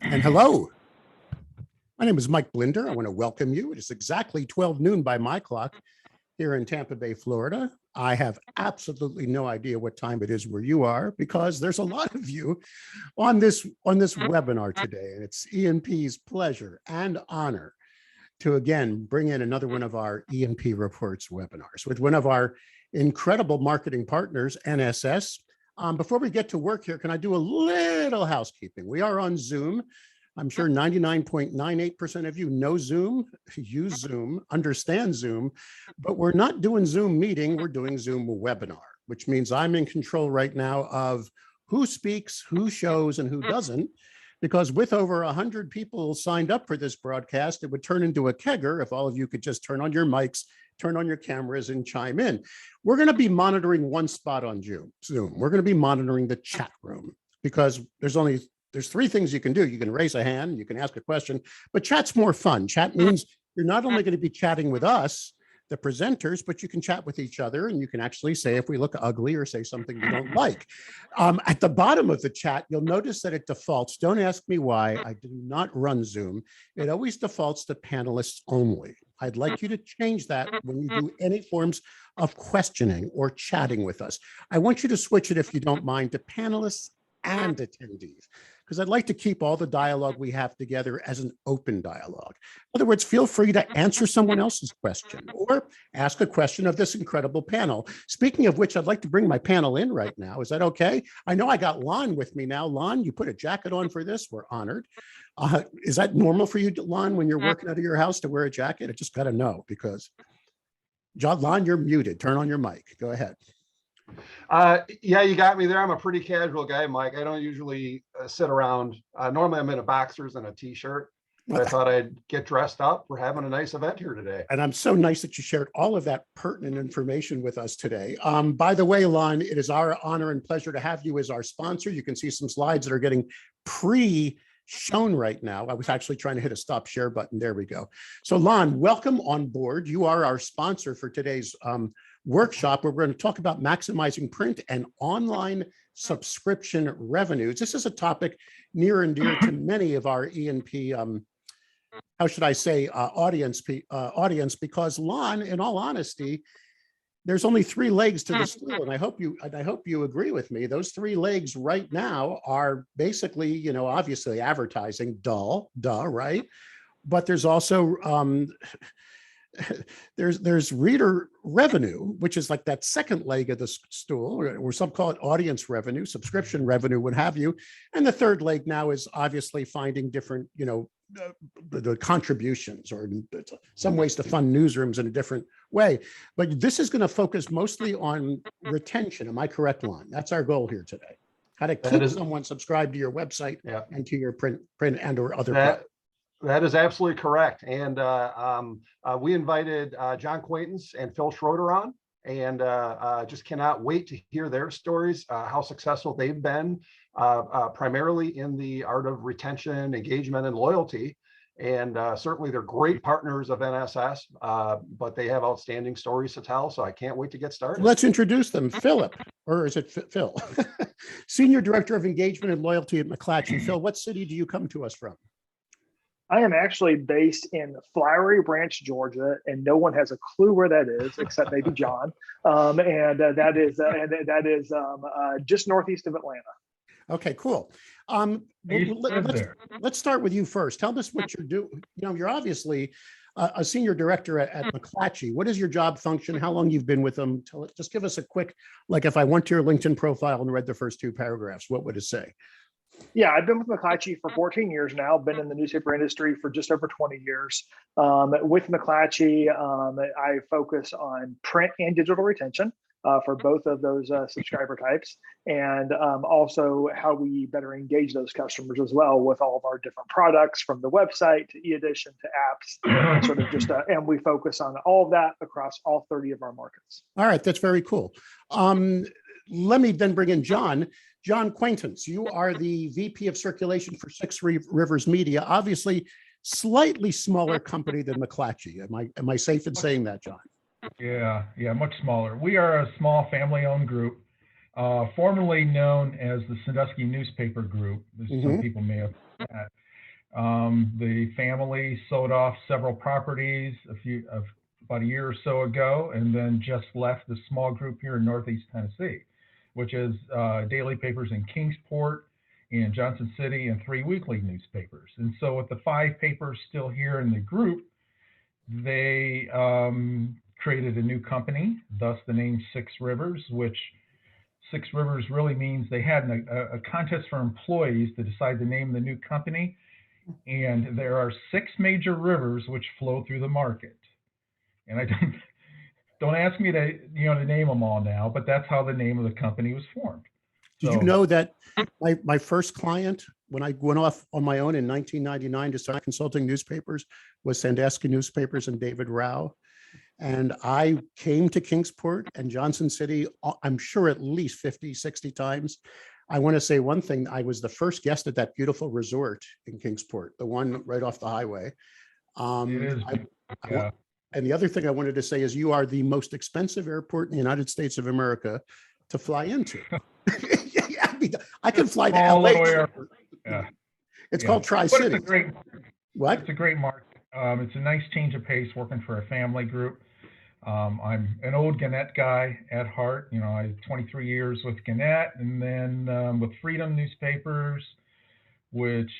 And hello, my name is Mike Blinder. I want to welcome you. It is exactly 12 noon by my clock here in Tampa Bay, Florida. I have absolutely no idea what time it is where you are because there's a lot of you on this webinar today. And it's E&P's pleasure and honor to again bring in another one of our E&P Reports webinars with one of our incredible marketing partners, NSS. Before we get to work here, can I do a little housekeeping? We are on Zoom. I'm sure 99.98% of you know Zoom, use Zoom, understand Zoom, but we're not doing Zoom meeting, we're doing Zoom webinar, which means I'm in control right now of who speaks, who shows, and who doesn't, because with over 100 people signed up for this broadcast, it would turn into a kegger if all of you could just turn on your mics, turn on your cameras, and chime in. We're going to be monitoring one spot on Zoom. We're going to be monitoring the chat room because there's three things you can do. You can raise a hand, you can ask a question, but chat's more fun. Chat means you're not only going to be chatting with us, the presenters, but you can chat with each other and you can actually say if we look ugly or say something you don't like. At the bottom of the chat, you'll notice that it defaults. Don't ask me why. I do not run Zoom. It always defaults to panelists only. I'd like you to change that when you do any forms of questioning or chatting with us. I want you to switch it, if you don't mind, to panelists and attendees, because I'd like to keep all the dialogue we have together as an open dialogue. In other words, feel free to answer someone else's question or ask a question of this incredible panel. Speaking of which, I'd like to bring my panel in right now. Is that okay? I know I got Lon with me now. Lon, you put a jacket on for this. We're honored. Is that normal for you, Lon, when you're working out of your house to wear a jacket? I just got to know because, Lon, you're muted. Turn on your mic. Go ahead. Yeah, you got me there. I'm a pretty casual guy, Mike. I don't usually sit around. Normally I'm in a boxers and a t-shirt, but I thought I'd get dressed up. We're having a nice event here today. And I'm so nice that you shared all of that pertinent information with us today. By the way, Lon, it is our honor and pleasure to have you as our sponsor. You can see some slides that are getting shown right now. I was actually trying to hit a stop share button. There we go. So Lon, welcome on board. You are our sponsor for today's workshop where we're going to talk about maximizing print and online subscription revenues. This is a topic near and dear to many of our E&P, how should I say, audience, because Lon, in all honesty, there's only three legs to the stool, and I hope you agree with me. Those three legs right now are basically, obviously advertising, right? But there's also there's reader revenue, which is like that second leg of the stool, or some call it audience revenue, subscription revenue, what have you. And the third leg now is obviously finding different, the contributions or some ways to fund newsrooms in a different way. But this is going to focus mostly on retention. Am I correct, Lon? That's our goal here today. How to keep someone subscribed to your website and to your print and or other products. That is absolutely correct. And we invited John Quaintance and Phil Schroder on, and just cannot wait to hear their stories, how successful they've been, primarily in the art of retention, engagement, and loyalty. And certainly they're great partners of NSS, but they have outstanding stories to tell. So I can't wait to get started. Let's introduce them. Philip, or is it Phil? Senior Director of Engagement and Loyalty at McClatchy. Phil, what city do you come to us from? I am actually based in Flowery Branch, Georgia, and no one has a clue where that is except maybe John. That is just northeast of Atlanta. Okay, cool. Let's start with you first. Tell us what you're doing. You're obviously a senior director at McClatchy. What is your job function? How long you've been with them? Just give us a quick, like if I went to your LinkedIn profile and read the first two paragraphs, what would it say? Yeah, I've been with McClatchy for 14 years now, been in the newspaper industry for just over 20 years. With McClatchy, I focus on print and digital retention for both of those subscriber types, and also how we better engage those customers as well with all of our different products, from the website to e-edition to apps, sort of just, and we focus on all of that across all 30 of our markets. All right, that's very cool. Let me then bring in John. John Quaintance, you are the VP of Circulation for Six Rivers Media, obviously slightly smaller company than McClatchy. Am I safe in saying that, John? Yeah, much smaller. We are a small family-owned group, formerly known as the Sandusky Newspaper Group, as some people may have. The family sold off several properties about a year or so ago, and then just left the small group here in Northeast Tennessee, which is daily papers in Kingsport and Johnson City and 3 weekly newspapers. And so with the 5 papers still here in the group, they created a new company, thus the name Six Rivers, which Six Rivers really means they had a contest for employees to decide the name of the new company. And there are 6 major rivers which flow through the market. And I don't ask me to name them all now, but that's how the name of the company was formed. Did you know that my first client, when I went off on my own in 1999 to start consulting newspapers, was Sandusky Newspapers and David Rao. And I came to Kingsport and Johnson City, I'm sure at least 50, 60 times. I want to say one thing. I was the first guest at that beautiful resort in Kingsport, the one right off the highway. It is, yeah. And the other thing I wanted to say is you are the most expensive airport in the United States of America to fly into. Yeah, I can fly to LA. Yeah. It's called Tri-City. What? It's a great market. It's a nice change of pace working for a family group. I'm an old Gannett guy at heart. I had 23 years with Gannett, and then with Freedom Newspapers, which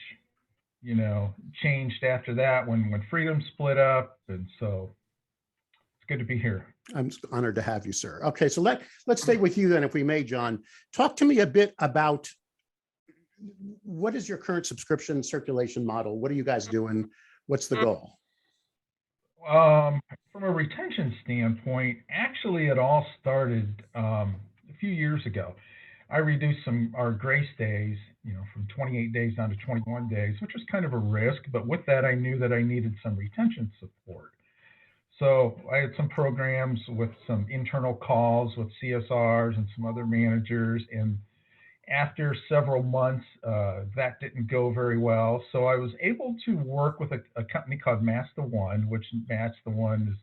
changed after that when Freedom split up. And so it's good to be here. I'm honored to have you, sir. Okay, so let's stay with you then, if we may, John. Talk to me a bit about what is your current subscription circulation model? What are you guys doing? What's the goal? From a retention standpoint, actually, it all started a few years ago. I reduced our grace days, from 28 days down to 21 days, which was kind of a risk. But with that, I knew that I needed some retention support. So I had some programs with some internal calls with CSRs and some other managers. And after several months, that didn't go very well. So I was able to work with a company called Match the One, which Match the One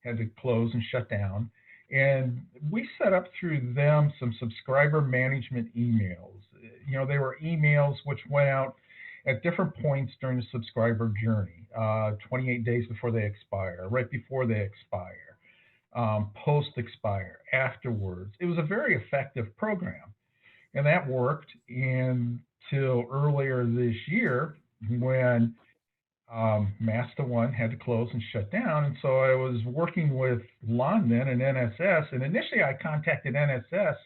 had to close and shut down. And we set up through them some subscriber management emails. They were emails which went out at different points during the subscriber journey, 28 days before they expire, right before they expire, post-expire, afterwards. It was a very effective program. And that worked until earlier this year when Master One had to close and shut down. And so I was working with London and NSS. And initially I contacted NSS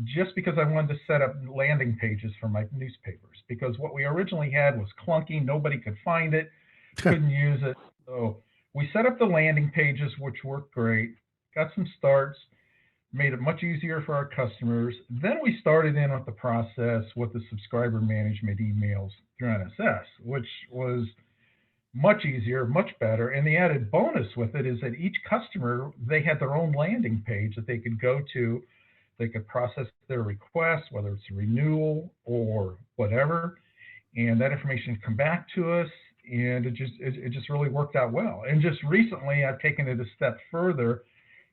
just because I wanted to set up landing pages for my newspapers, because what we originally had was clunky. Nobody could find it, couldn't use it. So we set up the landing pages, which worked great, got some starts, made it much easier for our customers. Then we started in with the process with the subscriber management emails through NSS, which was much easier, much better. And the added bonus with it is that each customer, they had their own landing page that they could go to. They could process their request, whether it's a renewal or whatever, and that information come back to us. And it just really worked out well. And just recently, I've taken it a step further,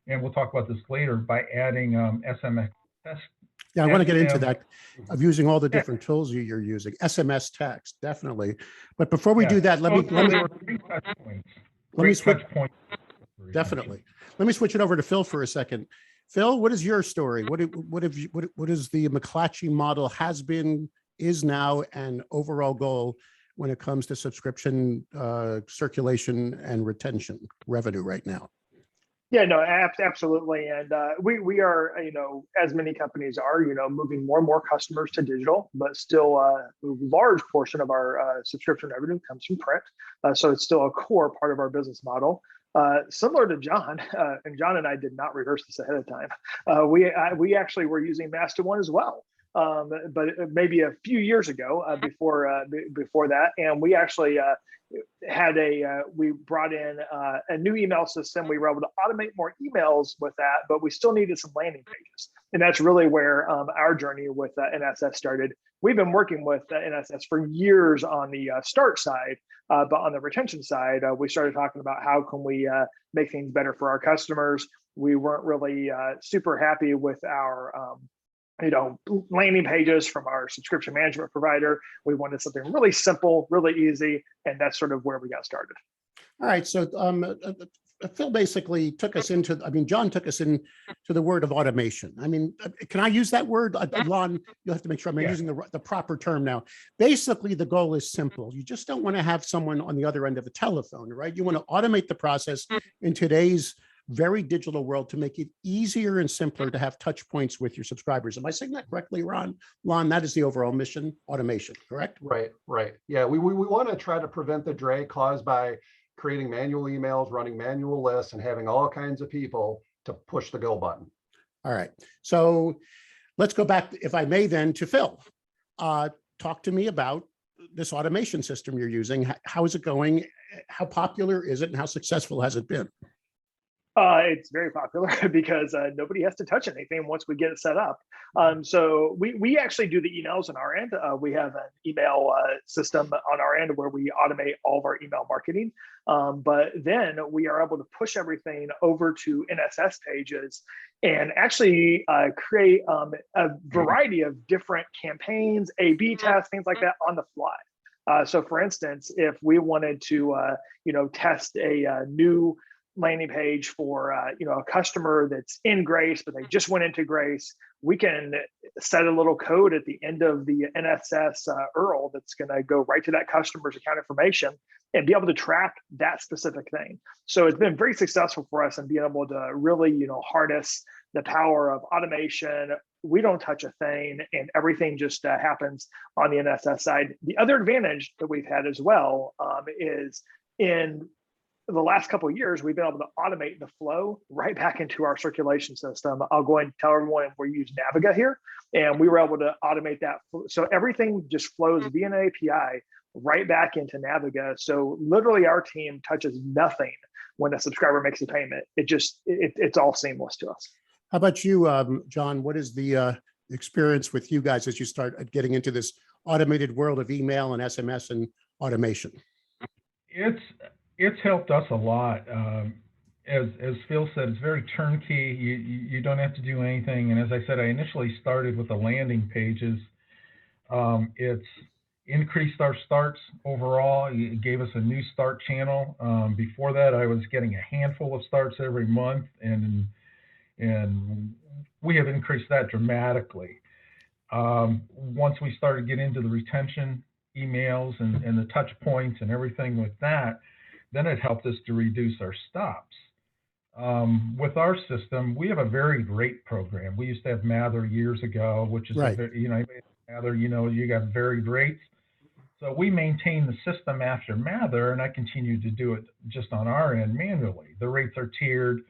and we'll talk about this later, by adding SMS. Yeah, I want to get into that, of using all the different tools you're using. SMS text, definitely. But before we do that, let me switch. Definitely. Let me switch it over to Phil for a second. Phil, what is your story? What is the McClatchy model has been, is now, and overall goal when it comes to subscription circulation and retention revenue right now? Yeah, no, absolutely. And we are, as many companies are, moving more and more customers to digital, but still a large portion of our subscription revenue comes from print. So it's still a core part of our business model. Similar to John, and John and I did not rehearse this ahead of time. We actually were using Master One as well, but maybe a few years ago before that, and we actually we brought in a new email system. We were able to automate more emails with that, but we still needed some landing pages, and that's really where our journey with NSS started. We've been working with NSS for years on the start side, but on the retention side, we started talking about how can we make things better for our customers. We weren't really super happy with our landing pages from our subscription management provider. We wanted something really simple, really easy, and that's sort of where we got started. All right. So Phil basically took us into, John took us into the word of automation. Can I use that word? Lon, you'll have to make sure I'm using the proper term now. Basically, the goal is simple. You just don't want to have someone on the other end of the telephone, right? You want to automate the process in today's very digital world to make it easier and simpler to have touch points with your subscribers. Am I saying that correctly, Ron? Lon, that is the overall mission, automation, correct? Right. Yeah, we want to try to prevent the drag caused by creating manual emails, running manual lists, and having all kinds of people to push the go button. All right. So let's go back, if I may, then to Phil. Talk to me about this automation system you're using. How is it going? How popular is it, and how successful has it been? It's very popular because nobody has to touch anything once we get it set up. So we actually do the emails on our end. We have an email system on our end where we automate all of our email marketing. But then we are able to push everything over to NSS pages and actually create a variety of different campaigns, A/B tests, things like that on the fly. So for instance, if we wanted to test a new landing page for a customer that's in Grace, but they just went into Grace, we can set a little code at the end of the NSS URL that's going to go right to that customer's account information and be able to track that specific thing. So it's been very successful for us in being able to really harness the power of automation. We don't touch a thing, and everything just happens on the NSS side. The other advantage that we've had as well is in the last couple of years, we've been able to automate the flow right back into our circulation system. I'll go and tell everyone we use Naviga here, and we were able to automate that. So everything just flows via an API right back into Naviga. So literally our team touches nothing when a subscriber makes a payment. It's all seamless to us. How about you, John? What is the experience with you guys as you start getting into this automated world of email and SMS and automation? It's helped us a lot. As Phil said, it's very turnkey. You don't have to do anything. And as I said, I initially started with the landing pages. It's increased our starts overall. It gave us a new start channel. Before that, I was getting a handful of starts every month, and we have increased that dramatically. Once we started getting into the retention emails and the touch points and everything with that, then it helped us to reduce our stops. With our system, we have a varied rate program. We used to have Mather years ago, which is, right. Mather, you got varied rates. So we maintain the system after Mather, and I continue to do it just on our end manually. The rates are tiered.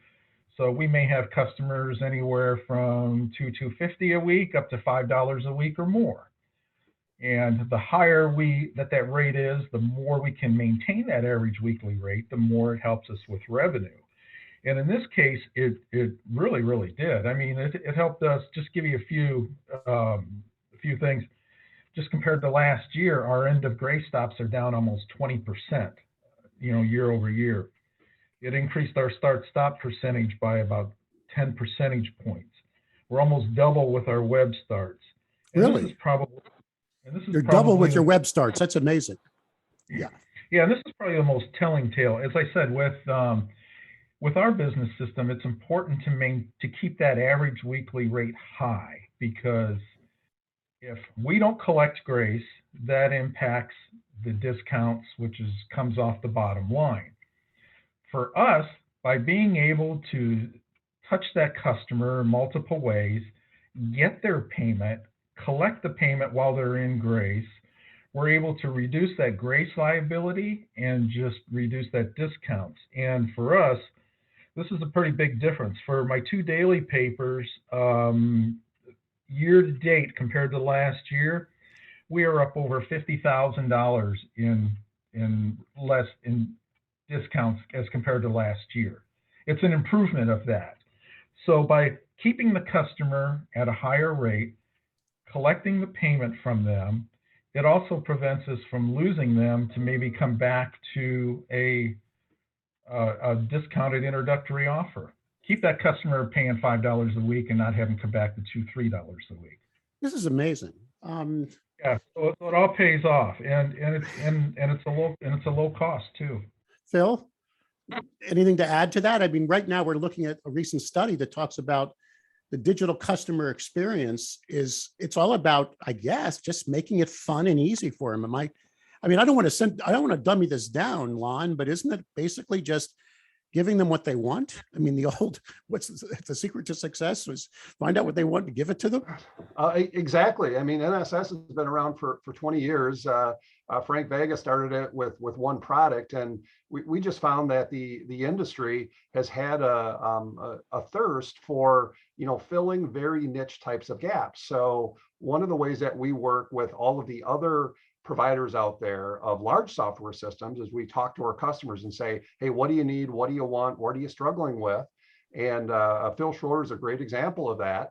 So we may have customers anywhere from $2.50 a week up to $5 a week or more. And the higher that rate is, the more we can maintain that average weekly rate, the more it helps us with revenue. And in this case, it really, really did. It helped us. Just give you a few things. Just compared to last year, our end of grace stops are down almost 20%, year over year. It increased our start-stop percentage by about 10 percentage points. We're almost double with our web starts. And really? You're double with your web starts. That's amazing. Yeah. Yeah, and this is probably the most telling tale. As I said, with our business system, it's important to keep that average weekly rate high, because if we don't collect grace, that impacts the discounts, which comes off the bottom line. For us, by being able to touch that customer in multiple ways, get their payment, collect the payment while they're in grace, we're able to reduce that grace liability and just reduce that discounts. And for us, this is a pretty big difference. For my 2 daily papers, year to date compared to last year, we are up over $50,000 in discounts as compared to last year. It's an improvement of that. So by keeping the customer at a higher rate, collecting the payment from them, it also prevents us from losing them to maybe come back to a discounted introductory offer. keep that customer paying $5 a week and not have them come back to $2-3 a week. This is amazing. Yeah, so it all pays off, and it's a low cost too. Phil, anything to add to that? I mean, right now we're looking at a recent study that talks about the digital customer experience it's all about, I guess, just making it fun and easy for them. I mean, I don't want to dummy this down, Lon, but isn't it basically just giving them what they want? I mean, what's the secret to success was find out what they want and give it to them. Exactly. I mean, NSS has been around for 20 years. Frank Vega started it with one product, and we just found that the industry has had a thirst for, filling very niche types of gaps. So one of the ways that we work with all of the other providers out there of large software systems is we talk to our customers and say, hey, what do you need? What do you want? What are you struggling with? And Phil Schroder is a great example of that.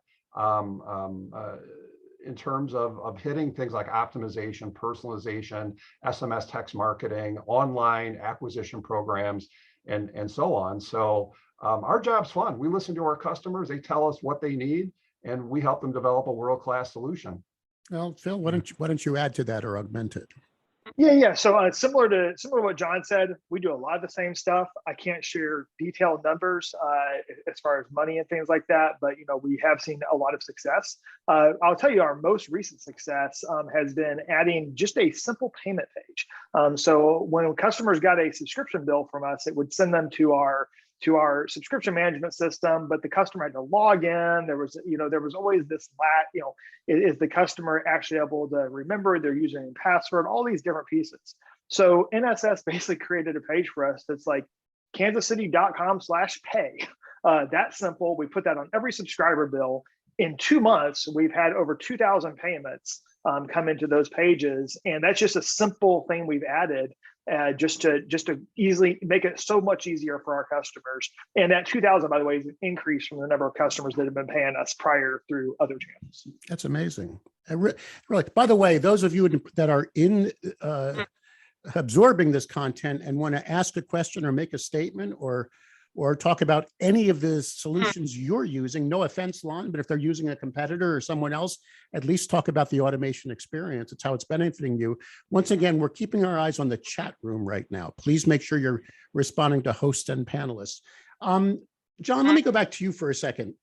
In terms of hitting things like optimization, personalization, SMS text marketing, online acquisition programs, and so on. So our job's fun. We listen to our customers. They tell us what they need, and we help them develop a world-class solution. Well, Phil, why don't you add to that or augment it? Yeah. So similar to what John said, we do a lot of the same stuff. I can't share detailed numbers as far as money and things like that, but we have seen a lot of success. I'll tell you, our most recent success has been adding just a simple payment page. So when customers got a subscription bill from us, it would send them to our subscription management system, but the customer had to log in. There was always this is the customer actually able to remember their username and password, all these different pieces. So NSS basically created a page for us that's like kansascity.com/pay. That simple. We put that on every subscriber bill. In 2 months, we've had over 2,000 payments come into those pages. And that's just a simple thing we've added just to easily make it so much easier for our customers. And that 2,000, by the way, is an increase from the number of customers that have been paying us prior through other channels. That's amazing. Really, by the way, those of you that are in absorbing this content and want to ask a question or make a statement or talk about any of the solutions you're using, no offense, Lon, but if they're using a competitor or someone else, at least talk about the automation experience. It's how it's benefiting you. Once again, we're keeping our eyes on the chat room right now. Please make sure you're responding to hosts and panelists. John, let me go back to you for a second.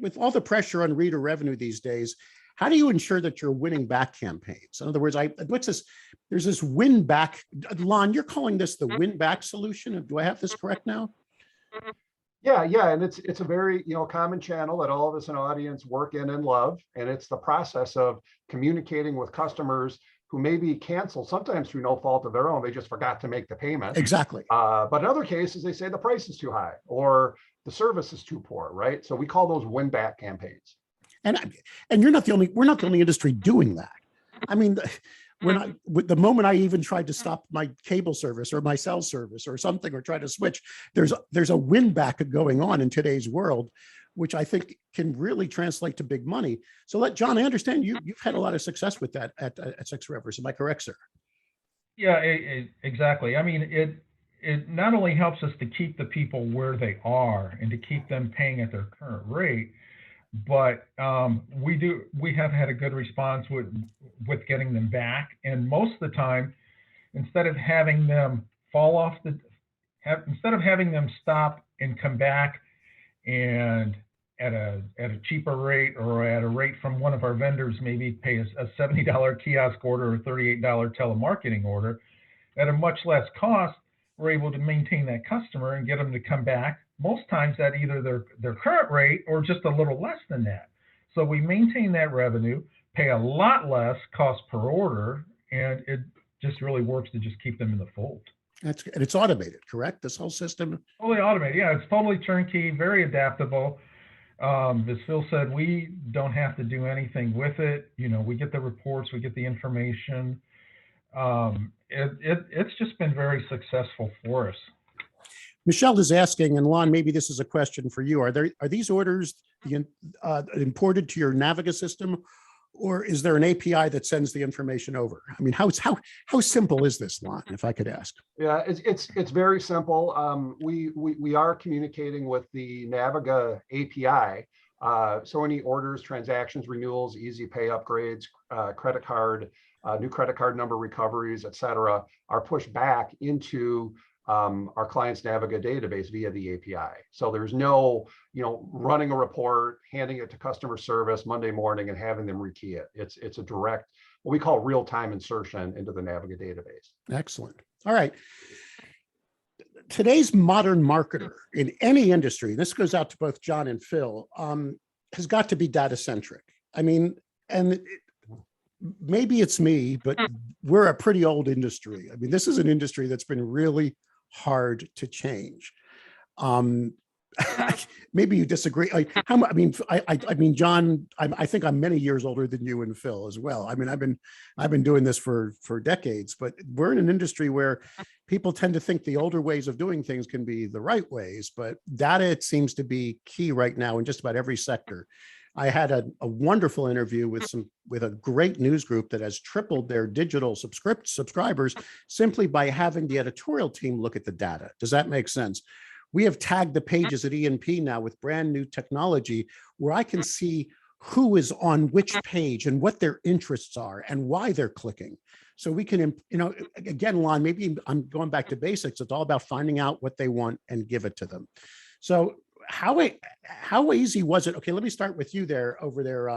With all the pressure on reader revenue these days, how do you ensure that you're winning back campaigns? In other words, there's this win back. Lon, you're calling this the win back solution. Do I have this correct now? Yeah, and it's a very common channel that all of us in the audience work in and love, and it's the process of communicating with customers who maybe canceled, sometimes through no fault of their own. They just forgot to make the payment. Exactly. But in other cases, they say the price is too high or the service is too poor, right? So we call those win back campaigns. And we're not the only industry doing that. I mean, the moment I even tried to stop my cable service or my cell service or something, or try to switch, there's a win back going on in today's world, which I think can really translate to big money. So John, I understand you've had a lot of success with that at Six Rivers. Am I correct, sir? Yeah, exactly. I mean, it not only helps us to keep the people where they are and to keep them paying at their current rate, but we have had a good response with getting them back. And most of the time, instead of having them instead of having them stop and come back and at a cheaper rate or at a rate from one of our vendors, maybe pay a $70 kiosk order or $38 telemarketing order at a much less cost, we're able to maintain that customer and get them to come back. Most times at either their current rate or just a little less than that. So we maintain that revenue, pay a lot less cost per order, and it just really works to just keep them in the fold. And it's automated, correct? This whole system? Totally automated. Yeah, it's totally turnkey, very adaptable. As Phil said, we don't have to do anything with it. We get the reports, we get the information. It's just been very successful for us. Michelle is asking, and Lon, maybe this is a question for you. Are these orders imported to your Naviga system, or is there an API that sends the information over? I mean, how simple is this, Lon, if I could ask? Yeah, it's very simple. We are communicating with the Naviga API. So any orders, transactions, renewals, easy pay upgrades, credit card, new credit card number recoveries, et cetera, are pushed back into our client's Naviga database via the API. So there's no, running a report, handing it to customer service Monday morning and having them rekey it. It's a direct, what we call real-time insertion into the Naviga database. Excellent. All right. Today's modern marketer in any industry, and this goes out to both John and Phil, has got to be data centric. I mean, and maybe it's me, but we're a pretty old industry. I mean, this is an industry that's been really hard to change. Maybe you disagree. Like, I mean, John, I think I'm many years older than you and Phil as well. I mean, I've been doing this for decades, but we're in an industry where people tend to think the older ways of doing things can be the right ways, but data, it seems to be key right now in just about every sector. I had a wonderful interview with a great news group that has tripled their digital subscribers simply by having the editorial team look at the data. Does that make sense? We have tagged the pages at E&P now with brand new technology where I can see who is on which page and what their interests are and why they're clicking. So we can, again, Lon, maybe I'm going back to basics. It's all about finding out what they want and give it to them. So how easy was it? Okay, let me start with you there over there,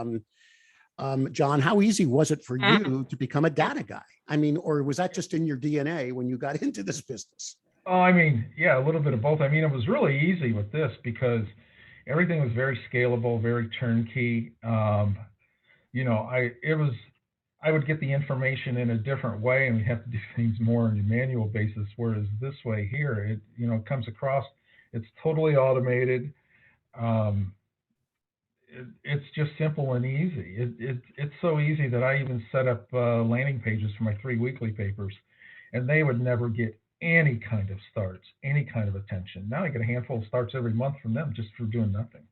John. How easy was it for you to become a data guy? I mean, or was that just in your DNA when you got into this business? Oh, I mean, yeah, a little bit of both. I mean, it was really easy with this because everything was very scalable, very turnkey. I would get the information in a different way, and we have to do things more on a manual basis. Whereas this way here, it comes across, it's totally automated. It's just simple and easy. It's so easy that I even set up landing pages for my 3 weekly papers, and they would never get any kind of starts, any kind of attention. Now I get a handful of starts every month from them just for doing nothing.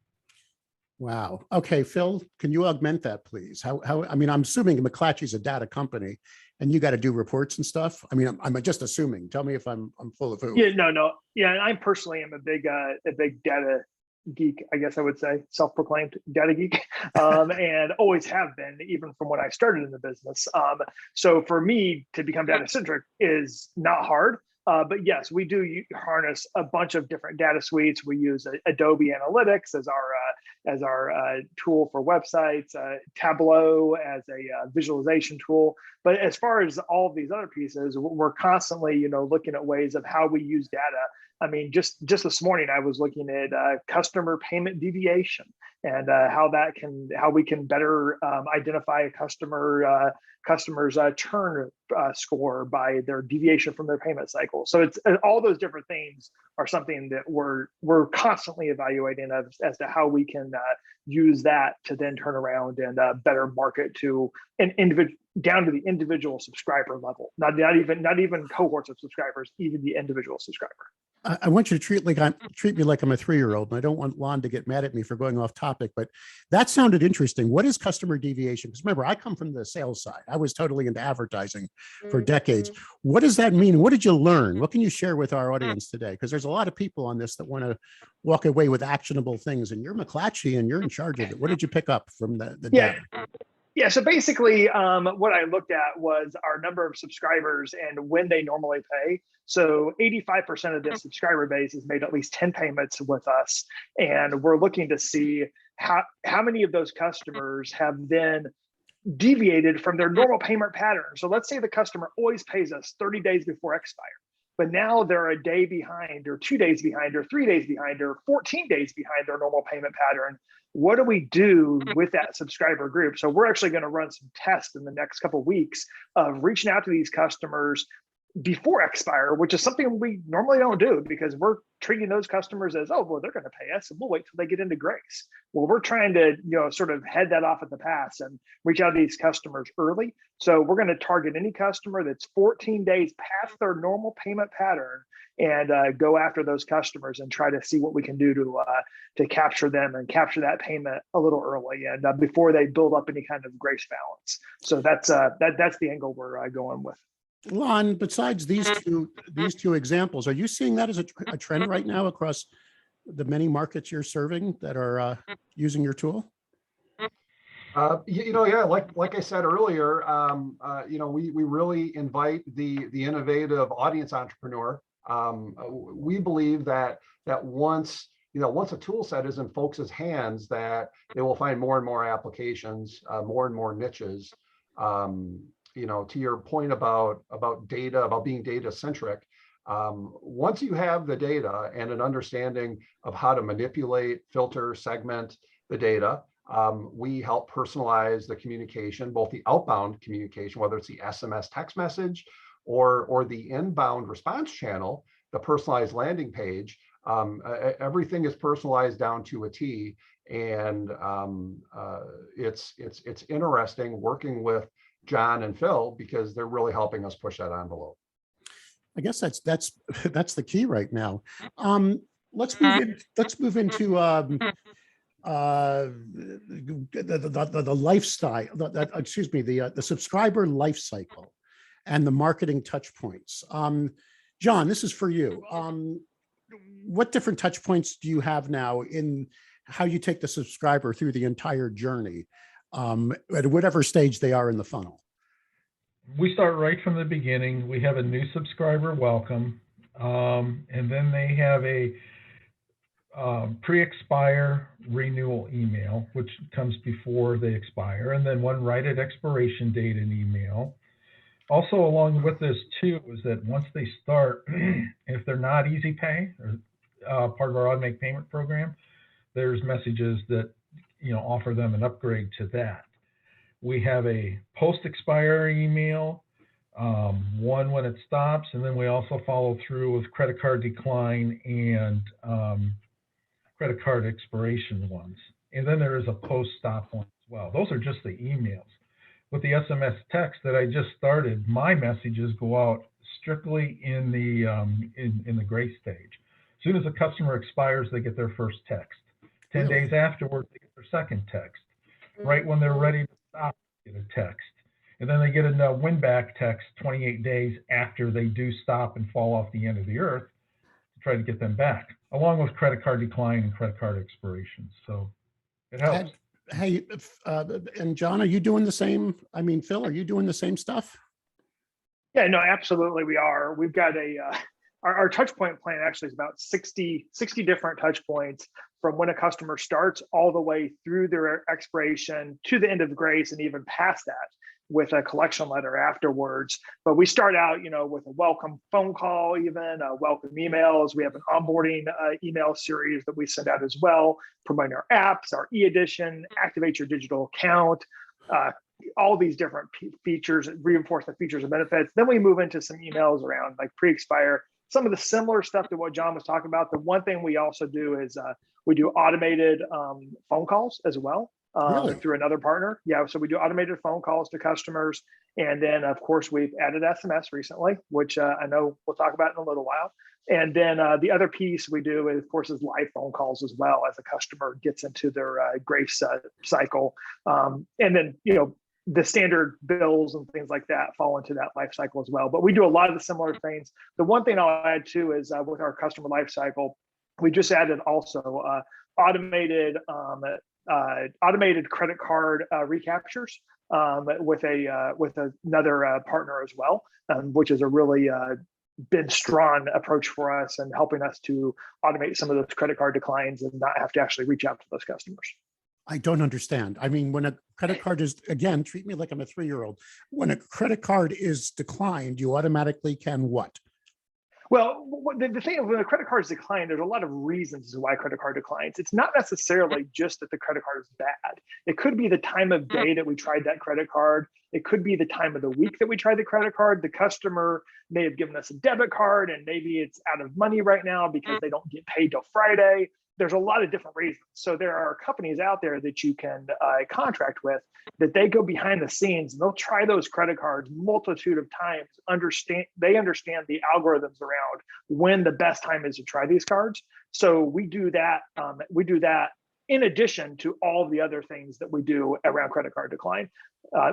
Wow. Okay, Phil, can you augment that, please? I mean, I'm assuming McClatchy's a data company and you got to do reports and stuff. I mean, I'm just assuming. Tell me if I'm full of who. Yeah, no. Yeah, I personally am a big data geek, I guess I would say, self-proclaimed data geek, and always have been, even from when I started in the business. So for me to become data centric is not hard. But yes, we do harness a bunch of different data suites. We use Adobe Analytics as our tool for websites, Tableau as a visualization tool. But as far as all of these other pieces, we're constantly, looking at ways of how we use data. I mean, just this morning, I was looking at customer payment deviation and how we can better identify a customer's churn score by their deviation from their payment cycle. So it's all those different things are something that we're constantly evaluating as to how we can use that to then turn around and better market to an individual, down to the individual subscriber level, not even cohorts of subscribers, even the individual subscriber. I want you to treat me like I'm a 3-year-old, and I don't want Lon to get mad at me for going off topic, but that sounded interesting. What is customer deviation? Because remember, I come from the sales side. I was totally into advertising for decades. What does that mean? What did you learn? What can you share with our audience today? Because there's a lot of people on this that want to walk away with actionable things, and you're McClatchy and you're in charge of it. What did you pick up from the data? Yeah, so basically what I looked at was our number of subscribers and when they normally pay. So 85% of the subscriber base has made at least 10 payments with us. And we're looking to see how many of those customers have then deviated from their normal payment pattern. So let's say the customer always pays us 30 days before expire, but now they're a day behind or 2 days behind or 3 days behind or 14 days behind their normal payment pattern. What do we do with that subscriber group? So we're actually going to run some tests in the next couple of weeks of reaching out to these customers, before expire, which is something we normally don't do because we're treating those customers as, oh, well, they're going to pay us and we'll wait till they get into grace. Well, we're trying to, sort of head that off at the pass and reach out to these customers early. So we're going to target any customer that's 14 days past their normal payment pattern and go after those customers and try to see what we can do to capture them and capture that payment a little early and before they build up any kind of grace balance. So that's the angle we're going with. Lon, besides these two examples, are you seeing that as a trend right now across the many markets you're serving that are using your tool? Yeah, like I said earlier, we really invite the innovative audience entrepreneur. We believe that once a tool set is in folks' hands, that they will find more and more applications, more and more niches. To your point about data, about being data centric, once you have the data and an understanding of how to manipulate, filter, segment the data, we help personalize the communication, both the outbound communication, whether it's the SMS text message or the inbound response channel, the personalized landing page. Everything is personalized down to a T, and it's interesting working with John and Phil because they're really helping us push that envelope. I guess that's the key right now. Let's move into the lifestyle. The subscriber life cycle and the marketing touch points. John, this is for you. What different touch points do you have now in how you take the subscriber through the entire journey? At whatever stage they are in the funnel? We start right from the beginning. We have a new subscriber welcome, and then they have a pre-expire renewal email, which comes before they expire, and then one right at expiration date in email. Also, along with this too, is that once they start, if they're not easy pay or part of our automatic payment program, there's messages that offer them an upgrade to that. We have a post-expiry email, one when it stops, and then we also follow through with credit card decline and credit card expiration ones. And then there is a post-stop one as well. Those are just the emails. With the SMS text that I just started, my messages go out strictly in the grace stage. As soon as a customer expires, they get their first text. 10 days afterwards, they get their second text. Right when they're ready to stop, they get a text. And then they get a win-back text 28 days after they do stop and fall off the end of the earth to try to get them back, along with credit card decline and credit card expirations. So it helps. Hey, and John, are you doing the same? I mean, Phil, are you doing the same stuff? Yeah, no, absolutely we are. We've got our touch point plan actually is about 60 different touch points from when a customer starts all the way through their expiration to the end of grace and even past that with a collection letter afterwards. But we start out, with a welcome phone call, even welcome emails. We have an onboarding email series that we send out as well, promoting our apps, our e-edition, activate your digital account, all these different features, reinforce the features and benefits. Then we move into some emails around like pre-expire, some of the similar stuff to what John was talking about. The one thing we also do is we do automated phone calls as well. Really? Through another partner. Yeah, so we do automated phone calls to customers. And then, of course, we've added SMS recently, which I know we'll talk about in a little while. And then the other piece we do, of course, is live phone calls as well as a customer gets into their grace cycle. And then, the standard bills and things like that fall into that life cycle as well. But we do a lot of the similar things. The one thing I'll add too is with our customer life cycle, we just added also automated credit card recaptures with another partner as well, which is a really been strong approach for us and helping us to automate some of those credit card declines and not have to actually reach out to those customers. I don't understand. I mean, when a credit card is, again, treat me like I'm a 3-year-old. When a credit card is declined, you automatically can what? Well, the thing when the credit cards decline, there's a lot of reasons why credit card declines. It's not necessarily just that the credit card is bad. It could be the time of day that we tried that credit card. It could be the time of the week that we tried the credit card. The customer may have given us a debit card and maybe it's out of money right now because they don't get paid till Friday. There's a lot of different reasons. So there are companies out there that you can contract with that they go behind the scenes and they'll try those credit cards multitude of times. They understand the algorithms around when the best time is to try these cards. So we do that. In addition to all of the other things that we do around credit card decline.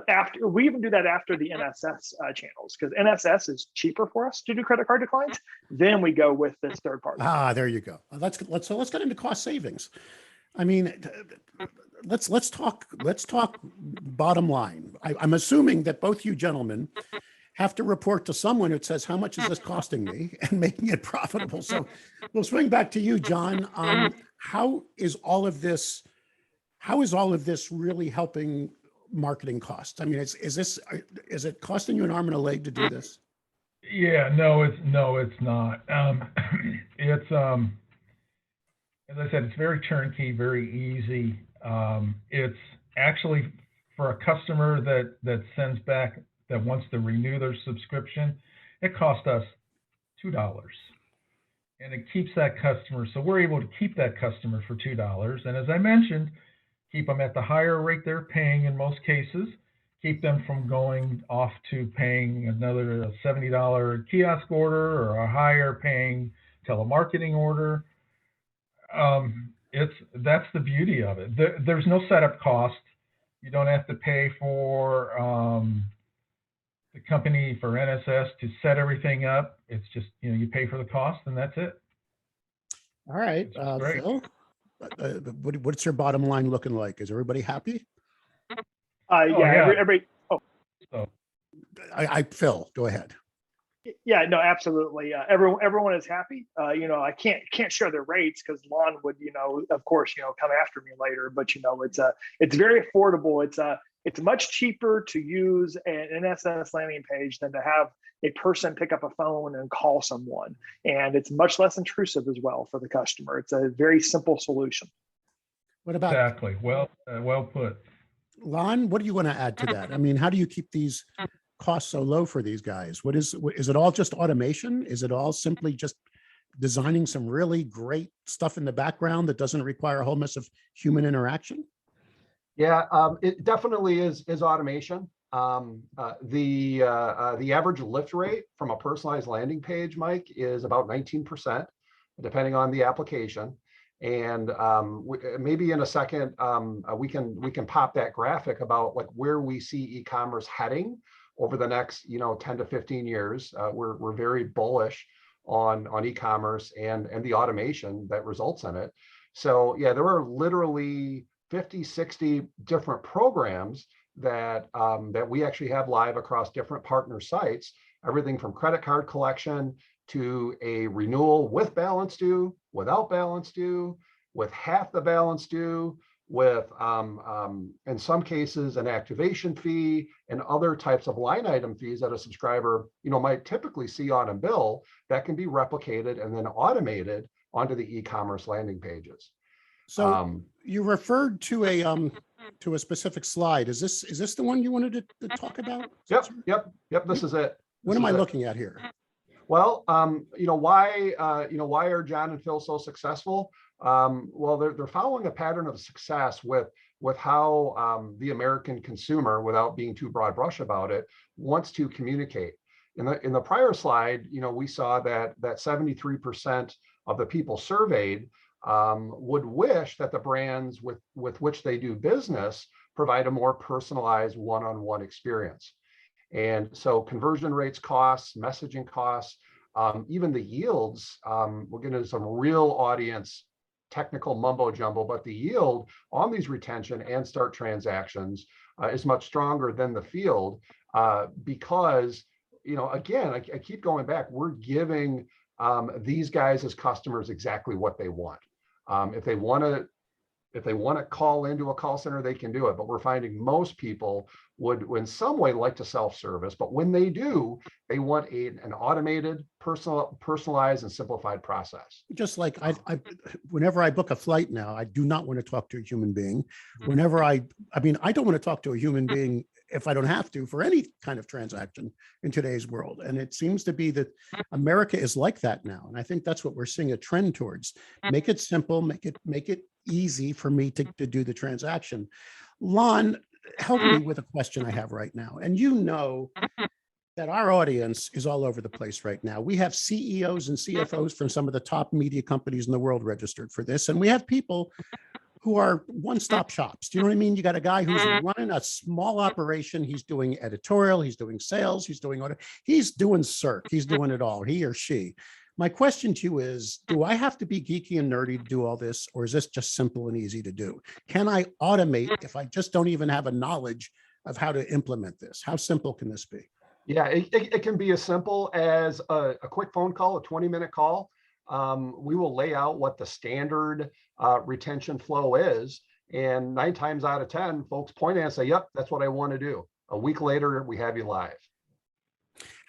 After we even do that after the NSS channels, because NSS is cheaper for us to do credit card declines. Then we go with this third party. Ah, there you go. Let's get into cost savings. I mean, let's talk bottom line. I'm assuming that both you gentlemen have to report to someone who says, how much is this costing me, and making it profitable. So we'll swing back to you, John. How is all of this really helping marketing costs? I mean, is it costing you an arm and a leg to do this? Yeah, no, it's not. It's as I said, it's very turnkey, very easy. It's actually for a customer that sends back, that wants to renew their subscription, it cost us $2. And it keeps that customer, so we're able to keep that customer for $2. And as I mentioned, keep them at the higher rate they're paying in most cases, keep them from going off to paying another $70 kiosk order or a higher paying telemarketing order. That's the beauty of it. There's no setup cost. You don't have to pay for the company, for NSS to set everything up. It's just, you pay for the cost and that's it. All right, Phil, what's your bottom line looking like? Is everybody happy? Yeah. Everybody. Oh, so Phil, go ahead. Yeah, no, absolutely. Everyone is happy. I can't share their rates because Lon would, of course, come after me later. But it's very affordable. It's much cheaper to use an NSS landing page than to have a person pick up a phone and call someone. And it's much less intrusive as well for the customer. It's a very simple solution. What about exactly? Well put. Lon, what do you want to add to that? I mean, how do you keep these costs so low for these guys? Is it all just automation? Is it all simply just designing some really great stuff in the background that doesn't require a whole mess of human interaction? Yeah, it definitely is automation. The average lift rate from a personalized landing page, Mike, is about 19%, depending on the application. And maybe in a second, we can pop that graphic about like where we see e-commerce heading over the next 10 to 15 years. We're very bullish on e-commerce and the automation that results in it. So yeah, there are literally 50, 60 different programs that we actually have live across different partner sites, everything from credit card collection to a renewal with balance due, without balance due, with half the balance due, with in some cases an activation fee and other types of line item fees that a subscriber might typically see on a bill that can be replicated and then automated onto the e-commerce landing pages. So you referred to a specific slide. Is this the one you wanted to talk about? Yep. This is it. What am I looking at here? Well, why are John and Phil so successful? Well, they're following a pattern of success with how the American consumer, without being too broad brush about it, wants to communicate. In the prior slide, we saw that 73% of the people surveyed would wish that the brands with which they do business provide a more personalized one-on-one experience. And so conversion rates, costs, messaging costs, even the yields, we're getting into some real audience technical mumbo jumbo, but the yield on these retention and start transactions is much stronger than the field because, again, I keep going back, we're giving these guys as customers exactly what they want. If they want to If they want to call into a call center, they can do it. But we're finding most people would in some way like to self-service, but when they do, they want an automated, personalized and simplified process. Just like whenever I book a flight now, I do not want to talk to a human being. Whenever I mean, I don't want to talk to a human being if I don't have to for any kind of transaction in today's world. And it seems to be that America is like that now. And I think that's what we're seeing a trend towards. Make it simple, make it easy for me to do the transaction. Lon, help me with a question I have right now. And you know that our audience is all over the place right now. We have CEOs and CFOs from some of the top media companies in the world registered for this. And we have people who are one-stop shops. Do you know what I mean? You got a guy who's running a small operation. He's doing editorial, he's doing sales, he's doing circ, he's doing it all, he or she. My question to you is, do I have to be geeky and nerdy to do all this, or is this just simple and easy to do? Can I automate if I just don't even have a knowledge of how to implement this? How simple can this be? Yeah, it can be as simple as a quick phone call, a 20-minute call. We will lay out what the standard retention flow is. And 9 times out of 10, folks point at and say, yep, that's what I want to do. A week later, we have you live.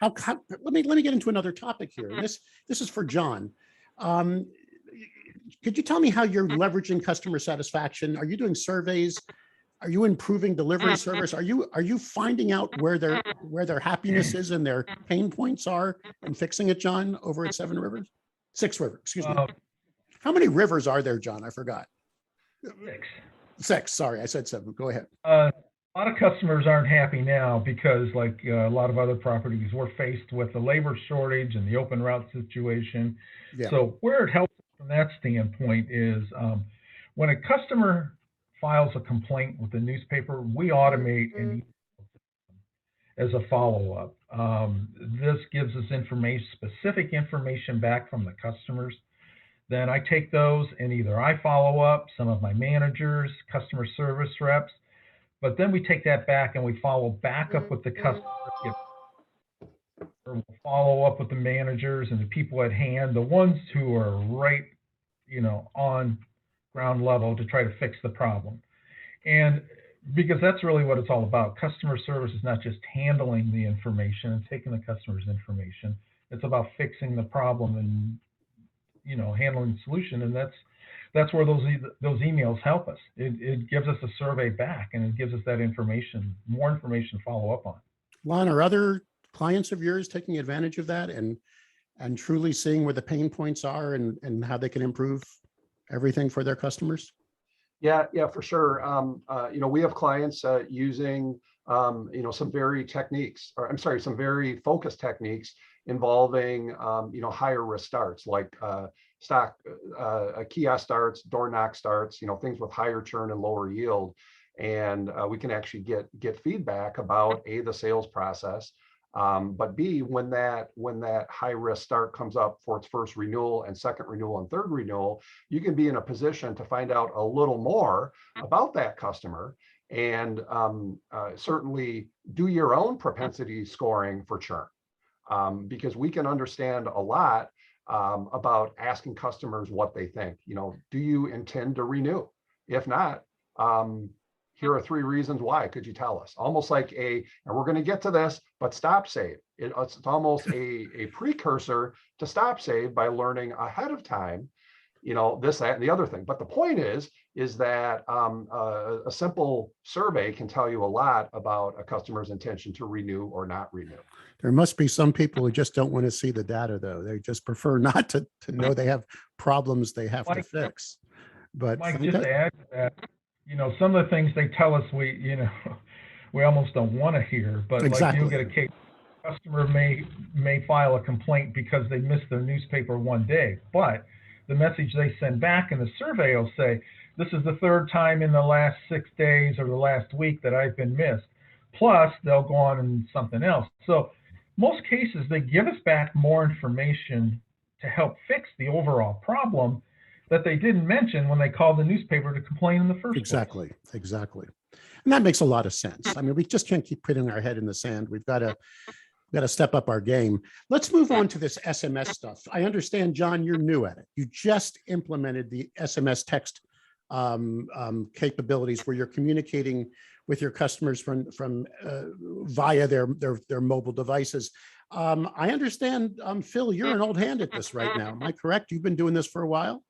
Let me get into another topic here. This is for John. Could you tell me how you're leveraging customer satisfaction? Are you doing surveys? Are you improving delivery service? Are you finding out where their happiness is and their pain points are and fixing it, John, over at 6 Rivers, excuse me. How many rivers are there, John? I forgot. 6. Sorry, I said 7. Go ahead. A lot of customers aren't happy now because, like a lot of other properties, we're faced with the labor shortage and the open route situation. Yeah. So where it helps from that standpoint is when a customer files a complaint with the newspaper, we automate and as a follow-up. This gives us specific information back from the customers. Then I take those and either I follow up, some of my managers, customer service reps, but then we take that back and we follow back up with the customer. We'll follow up with the managers and the people at hand, the ones who are right, on ground level to try to fix the problem. And because that's really what it's all about. Customer service is not just handling the information and taking the customer's information. It's about fixing the problem and, handling the solution. And that's where those emails help us. It gives us a survey back and it gives us that information, more information to follow up on. Lon, are other clients of yours taking advantage of that and truly seeing where the pain points are and how they can improve everything for their customers? Yeah, for sure. We have clients using, some very focused techniques involving, higher risk starts like kiosk starts, door knock starts, things with higher churn and lower yield. And we can actually get feedback about the sales process. But B, when that high risk start comes up for its first renewal and second renewal and third renewal, you can be in a position to find out a little more about that customer and certainly do your own propensity scoring for churn, because we can understand a lot about asking customers what they think. Do you intend to renew? If not, here are 3 reasons why. Could you tell us? Almost like and we're going to get to this, but stop save. It's almost a precursor to stop save by learning ahead of time, this, that, and the other thing. But the point is that a simple survey can tell you a lot about a customer's intention to renew or not renew. There must be some people who just don't want to see the data, though. They just prefer not to know they have problems they have to fix. But Mike, just to add to that, some of the things they tell us we almost don't want to hear, but exactly. Like you'll get a case, customer may file a complaint because they missed their newspaper one day, but the message they send back in the survey will say, this is the 3rd time in the last 6 days or the last week that I've been missed. Plus they'll go on and something else. So most cases, they give us back more information to help fix the overall problem that they didn't mention when they called the newspaper to complain in the first place. Exactly. And that makes a lot of sense. I mean, we just can't keep putting our head in the sand. We've got to step up our game. Let's move on to this SMS stuff. I understand, John, you're new at it. You just implemented the SMS text capabilities where you're communicating with your customers from via their mobile devices. I understand, Phil, you're an old hand at this right now. Am I correct? You've been doing this for a while?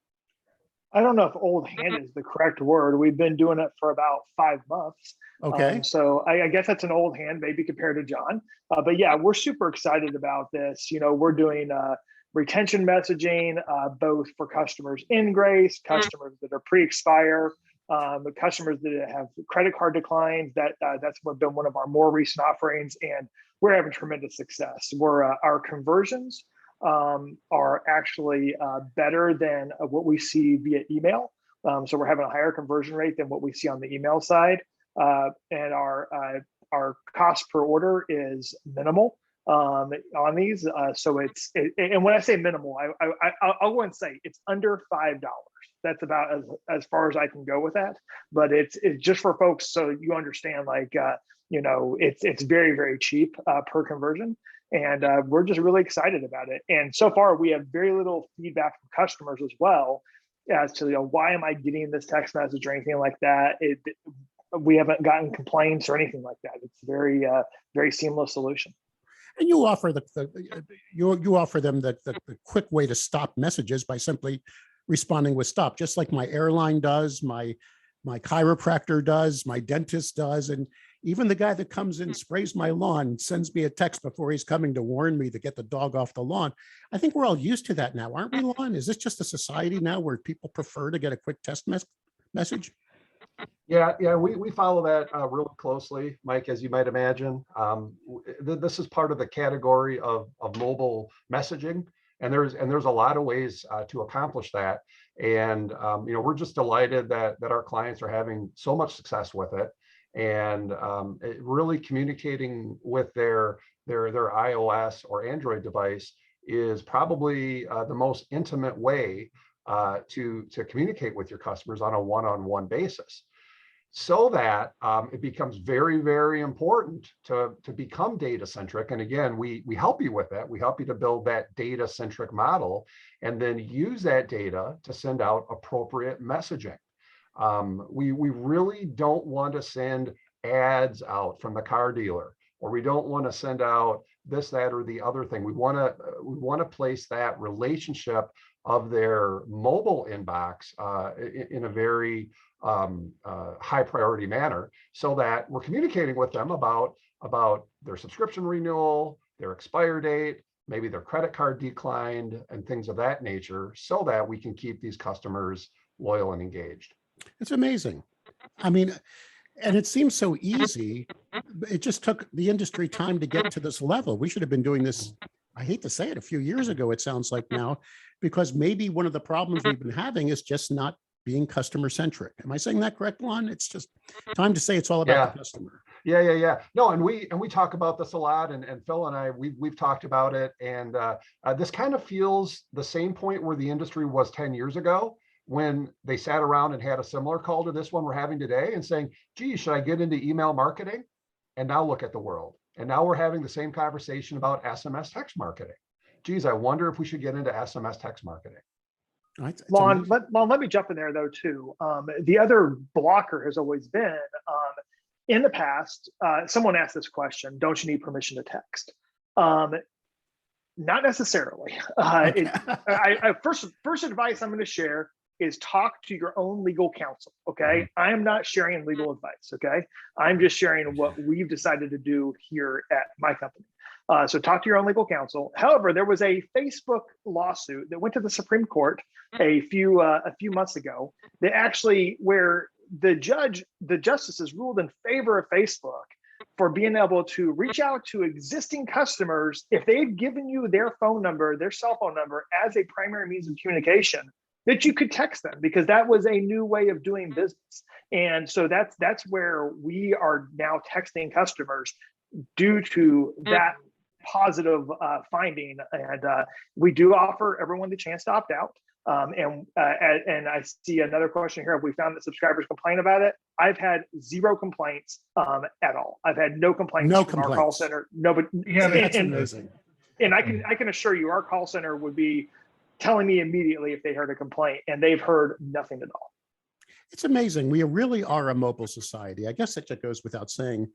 I don't know if old hand is the correct word. We've been doing it for about 5 months. Okay. So I guess that's an old hand, maybe compared to John. But yeah, we're super excited about this. You know, we're doing retention messaging, both for customers in grace, customers that are pre-expire, the customers that have credit card declines. That's been one of our more recent offerings, and we're having tremendous success. Our conversions are actually better than what we see via email. So we're having a higher conversion rate than what we see on the email side. And our cost per order is minimal on these. So and when I say minimal, I'll go and say it's under $5. That's about as far as I can go with that. But it's just for folks, so you understand, like, you know, it's very, very cheap per conversion. And we're just really excited about it. And so far, we have very little feedback from customers as well as to, you know, why am I getting this text message or anything like that. We haven't gotten complaints or anything like that. It's very, very seamless solution. And you offer you offer them the quick way to stop messages by simply responding with stop, just like my airline does, my chiropractor does, my dentist does, and even the guy that comes in, sprays my lawn, sends me a text before he's coming to warn me to get the dog off the lawn. I think we're all used to that now, aren't we, Lon? Is this just a society now where people prefer to get a quick text message? Yeah, we follow that really closely, Mike, as you might imagine. This is part of the category of mobile messaging, and there's a lot of ways to accomplish that. And you know, we're just delighted that our clients are having so much success with it, and really communicating with their iOS or Android device is probably the most intimate way to communicate with your customers on a one-on-one basis. So that it becomes very, very important to become data-centric. And again, we help you with that. We help you to build that data-centric model and then use that data to send out appropriate messaging. We really don't want to send ads out from the car dealer, or we don't want to send out this, that, or the other thing. We want to place that relationship of their mobile inbox in a very high priority manner, so that we're communicating with them about their subscription renewal, their expire date, maybe their credit card declined, and things of that nature, so that we can keep these customers loyal and engaged. It's amazing. I mean, and it seems so easy. It just took the industry time to get to this level. We should have been doing this, I hate to say it, a few years ago, it sounds like now, because maybe one of the problems we've been having is just not being customer centric. Am I saying that correct, Lon? It's just time to say it's all about the customer. Yeah. No, and we talk about this a lot, and Phil and I, we've talked about it, and this kind of feels the same point where the industry was 10 years ago, when they sat around and had a similar call to this one we're having today and saying, gee, should I get into email marketing? And now look at the world. And now we're having the same conversation about SMS text marketing. Geez, I wonder if we should get into SMS text marketing. Lon, let me jump in there though too. The other blocker has always been, in the past, someone asked this question, don't you need permission to text? Not necessarily. Okay. First advice I'm going to share is talk to your own legal counsel, okay? I am not sharing legal advice, okay? I'm just sharing what we've decided to do here at my company. So talk to your own legal counsel. However, there was a Facebook lawsuit that went to the Supreme Court a few months ago that actually, where the justices ruled in favor of Facebook for being able to reach out to existing customers if they've given you their phone number, their cell phone number as a primary means of communication, that you could text them, because that was a new way of doing business. And so that's where we are now texting customers due to that positive finding. And we do offer everyone the chance to opt out. And I see another question here. Have we found that subscribers complain about it? I've had 0 complaints at all. I've had no complaints from our call center. Nobody. Yeah, that's amazing. And I can assure you, our call center would be telling me immediately if they heard a complaint, and they've heard nothing at all. It's amazing. We really are a mobile society. I guess that just goes without saying.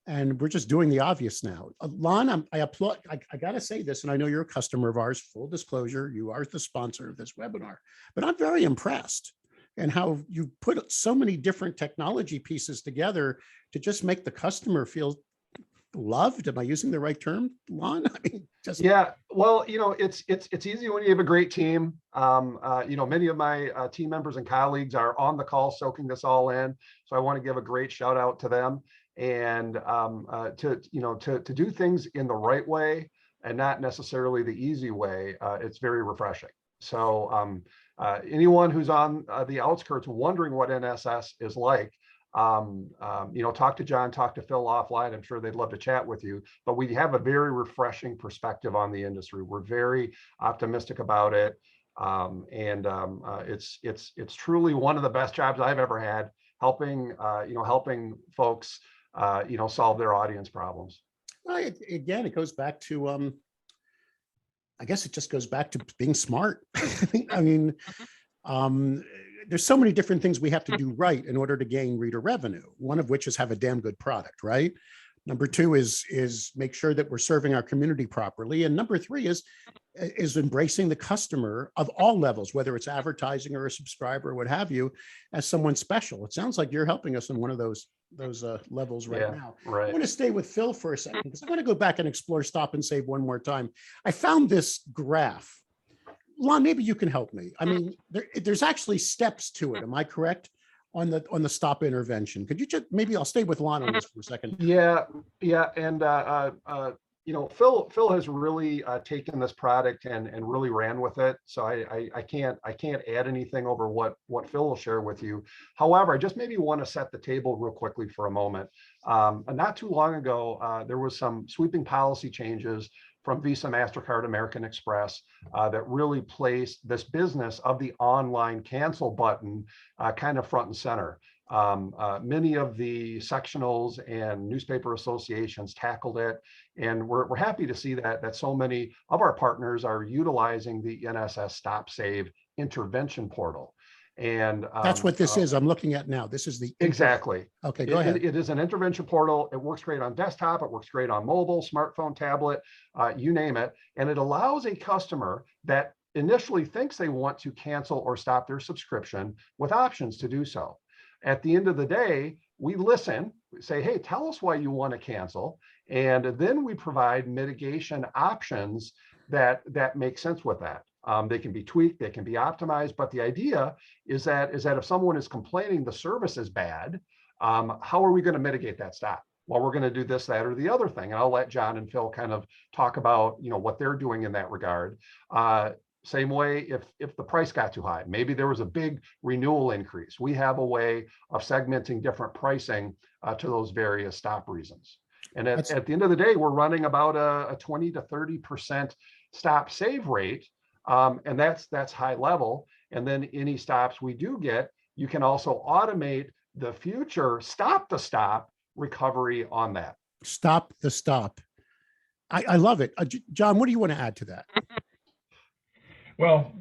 And we're just doing the obvious now. Lon, I applaud, I got to say this, and I know you're a customer of ours, full disclosure, you are the sponsor of this webinar, but I'm very impressed and how you put so many different technology pieces together to just make the customer feel loved. Am I using the right term, Lon? I mean, just Yeah, well, it's easy when you have a great team. Many of my team members and colleagues are on the call soaking this all in. So I want to give a great shout out to them, and to do things in the right way and not necessarily the easy way. It's very refreshing. So anyone who's on the outskirts wondering what NSS is like, talk to John, talk to Phil offline. I'm sure they'd love to chat with you, but we have a very refreshing perspective on the industry. We're very optimistic about it. It's truly one of the best jobs I've ever had, helping folks, solve their audience problems. Again, it goes back to, I guess it just goes back to being smart. I mean, there's so many different things we have to do right in order to gain reader revenue. One of which is have a damn good product, right? Number two is make sure that we're serving our community properly. And number three is embracing the customer of all levels, whether it's advertising or a subscriber or what have you, as someone special. It sounds like you're helping us in one of those levels right now. Right. I want to stay with Phil for a second because I want to go back and explore Stop and Save one more time. I found this graph. Lon, maybe you can help me. I mean, there's actually steps to it. Am I correct on the stop intervention? Could you just, maybe I'll stay with Lon on this for a second. Yeah. And Phil has really taken this product and really ran with it. So I can't add anything over what Phil will share with you. However, I just maybe want to set the table real quickly for a moment. Not too long ago, there was some sweeping policy changes from Visa, MasterCard, American Express that really placed this business of the online cancel button kind of front and center. Many of the sectionals and newspaper associations tackled it, and we're happy to see that so many of our partners are utilizing the NSS Stop Save intervention portal. And that's what this is. I'm looking at now. This is the exactly. Okay, go ahead. It is an intervention portal. It works great on desktop. It works great on mobile, smartphone, tablet, you name it. And it allows a customer that initially thinks they want to cancel or stop their subscription with options to do so. At the end of the day, we listen, say, hey, tell us why you want to cancel. And then we provide mitigation options that make sense with that. They can be tweaked, they can be optimized, but the idea is that if someone is complaining the service is bad, how are we going to mitigate that stop? Well, we're going to do this, that, or the other thing. And I'll let John and Phil kind of talk about, what they're doing in that regard. Same way, if the price got too high, maybe there was a big renewal increase. We have a way of segmenting different pricing to those various stop reasons. And at the end of the day, we're running about a 20 to 30% stop save rate. And that's high level. And then any stops we do get, you can also automate the future stop the stop recovery on that. Stop the stop. I love it. John, what do you want to add to that? Well,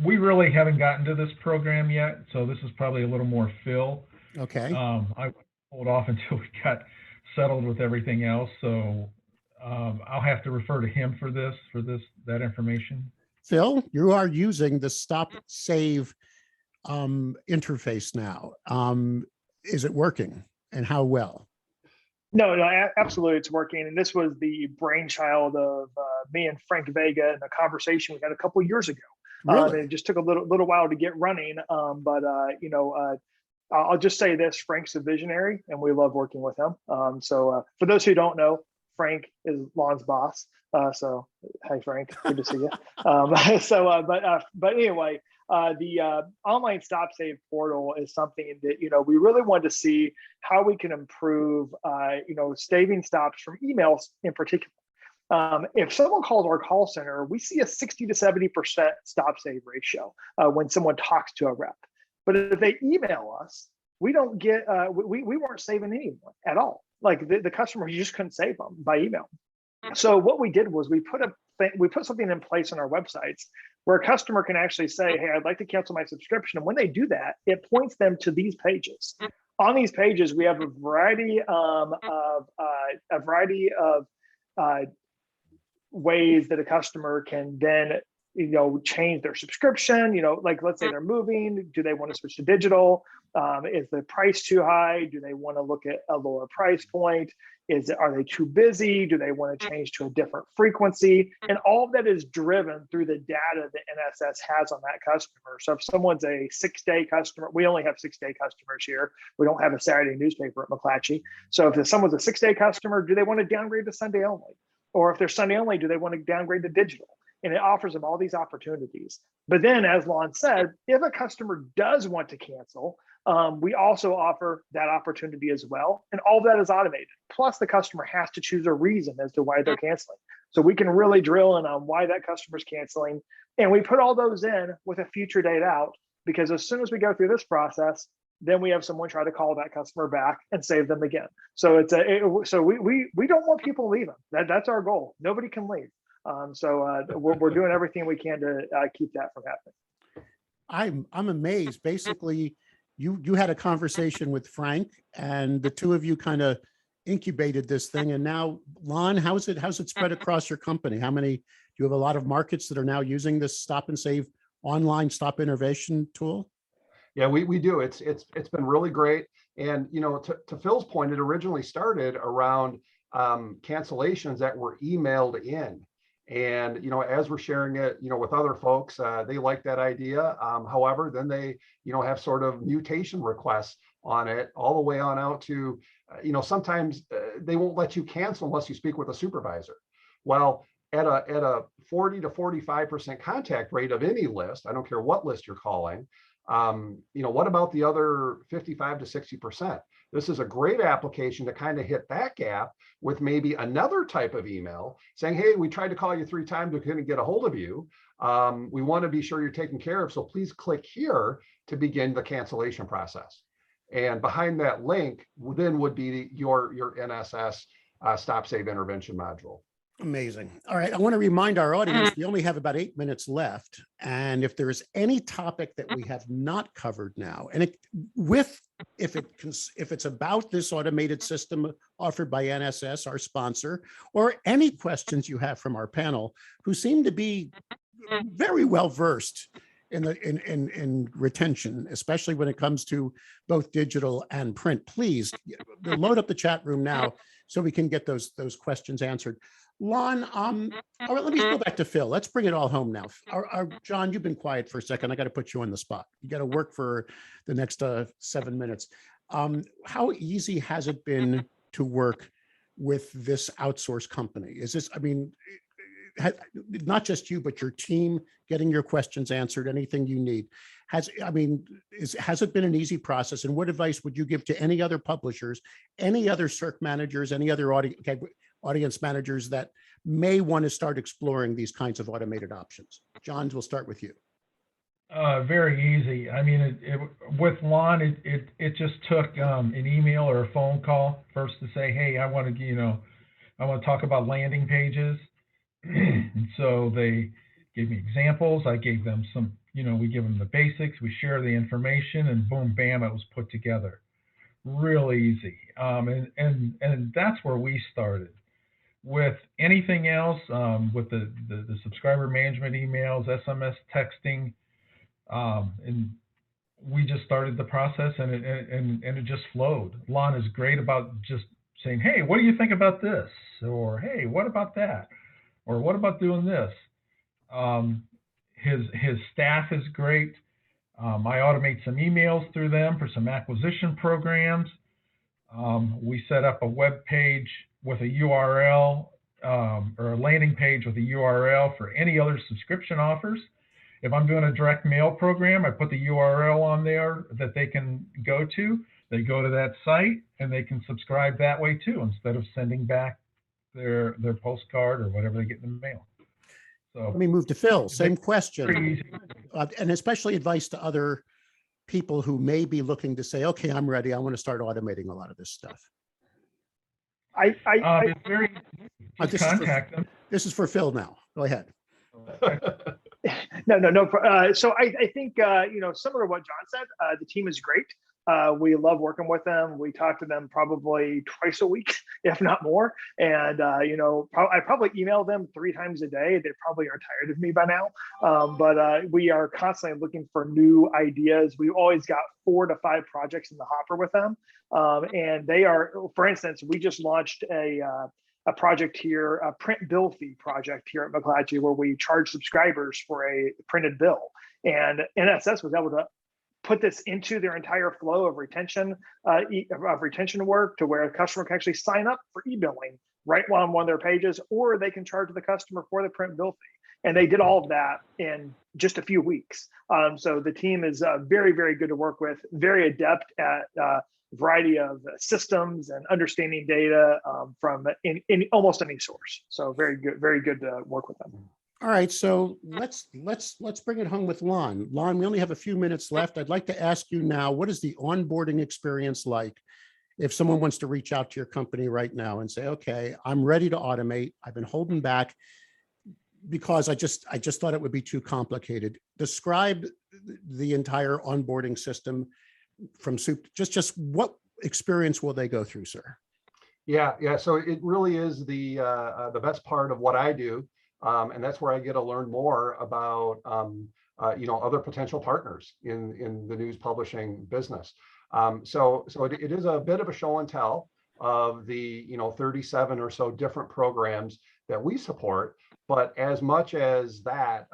we really haven't gotten to this program yet, so this is probably a little more Phil. Okay. I hold off until we got settled with everything else. So I'll have to refer to him for that information. Phil, you are using the Stop Save interface now. Is it working, and how well? No, absolutely, it's working. And this was the brainchild of me and Frank Vega in a conversation we had a couple of years ago. Really? It just took a little while to get running, but I'll just say this: Frank's a visionary, and we love working with him. So for those who don't know, Frank is Lon's boss. So hey, Frank, good to see you. But anyway, the online stop save portal is something that we really wanted to see how we can improve saving stops from emails in particular. If someone calls our call center, we see a 60 to 70% stop save ratio when someone talks to a rep. But if they email us, we don't get we weren't saving anyone at all. Like the customer, you just couldn't save them by email. So what we did was we put a we put something in place on our websites where a customer can actually say, hey, I'd like to cancel my subscription. And when they do that, it points them to these pages. On these pages, we have a variety of ways that a customer can then change their subscription. Like, let's say they're moving, do they want to switch to digital? Is the price too high? Do they want to look at a lower price point? Are they too busy? Do they want to change to a different frequency? And all of that is driven through the data that NSS has on that customer. So if someone's a 6-day customer, we only have 6-day customers here. We don't have a Saturday newspaper at McClatchy. So if someone's a 6-day customer, do they want to downgrade to Sunday only? Or if they're Sunday only, do they want to downgrade to digital? And it offers them all these opportunities. But then, as Lon said, if a customer does want to cancel, we also offer that opportunity as well. And all of that is automated. Plus, the customer has to choose a reason as to why they're canceling. So we can really drill in on why that customer's canceling. And we put all those in with a future date out, because as soon as we go through this process, then we have someone try to call that customer back and save them again. So we don't want people leaving. That's our goal. Nobody can leave. We're doing everything we can to keep that from happening. I'm amazed. Basically, you had a conversation with Frank, and the two of you kind of incubated this thing. And now, Lon, how's it spread across your company? Do you have a lot of markets that are now using this stop and save online stop intervention tool? Yeah, we do. It's been really great. And to Phil's point, it originally started around cancellations that were emailed in. And, as we're sharing it, with other folks, they like that idea. However, then they, have sort of mutation requests on it all the way on out to, sometimes they won't let you cancel unless you speak with a supervisor. Well, at a 40 to 45% contact rate of any list, I don't care what list you're calling, what about the other 55 to 60%? This is a great application to kind of hit that gap with maybe another type of email saying, hey, we tried to call you 3 times, we couldn't get a hold of you. We want to be sure you're taken care of. So please click here to begin the cancellation process. And behind that link then would be your NSS stop save intervention module. Amazing. All right. I want to remind our audience, we only have about 8 minutes left. And if there's any topic that we have not covered now, and if it's about this automated system offered by NSS, our sponsor, or any questions you have from our panel, who seem to be very well versed in retention, especially when it comes to both digital and print, please load up the chat room now so we can get those questions answered. Lon, all right, let me go back to Phil. Let's bring it all home now. John, you've been quiet for a second. I got to put you on the spot. You got to work for the next 7 minutes. How easy has it been to work with this outsourced company? Is this, not just you, but your team getting your questions answered, anything you need? Has it been an easy process? And what advice would you give to any other publishers, any other circ managers, any other audience managers that may want to start exploring these kinds of automated options? John, we'll start with you. Very easy. With Lon, it just took an email or a phone call first to say, hey, I want to talk about landing pages. And so they gave me examples. I gave them some, we give them the basics, we share the information, and boom, bam, it was put together. Really easy. And that's where we started. With anything else, with the subscriber management emails, SMS texting, and we just started the process, and it just flowed. Lon is great about just saying, hey, what do you think about this? Or, hey, what about that? Or what about doing this? His staff is great. I automate some emails through them for some acquisition programs. We set up a web page with a URL or a landing page with a URL for any other subscription offers. If I'm doing a direct mail program, I put the URL on there that they can go to. They go to that site and they can subscribe that way too, instead of sending back their postcard or whatever they get in the mail. So let me move to Phil. Same question, and especially advice to other people who may be looking to say, okay, I'm ready. I want to start automating a lot of this stuff. It's very, just contact them. This is for Phil now. Go ahead. No. So I think, similar to what John said, the team is great. We love working with them. We talk to them probably twice a week, if not more. And, I probably email them 3 times a day. They probably are tired of me by now. But we are constantly looking for new ideas. We've always got 4 to 5 projects in the hopper with them. And they are, for instance, we just launched a project here, a print bill fee project here at McClatchy, where we charge subscribers for a printed bill. And NSS was able to put this into their entire flow of retention work, to where a customer can actually sign up for e-billing right on one of their pages, or they can charge the customer for the print bill fee. And they did all of that in just a few weeks. So the team is very, very good to work with, very adept at variety of systems and understanding data from in almost any source. So very good to work with them. All right, so let's bring it home with Lon. Lon, we only have a few minutes left. I'd like to ask you now, what is the onboarding experience like if someone wants to reach out to your company right now and say, okay, I'm ready to automate. I've been holding back because I just thought it would be too complicated. Describe the entire onboarding system from soup. Just what experience will they go through, sir? Yeah. So it really is the best part of what I do. And that's where I get to learn more about, other potential partners in the news publishing business. So it is a bit of a show and tell of the 37 or so different programs that we support. But as much as that,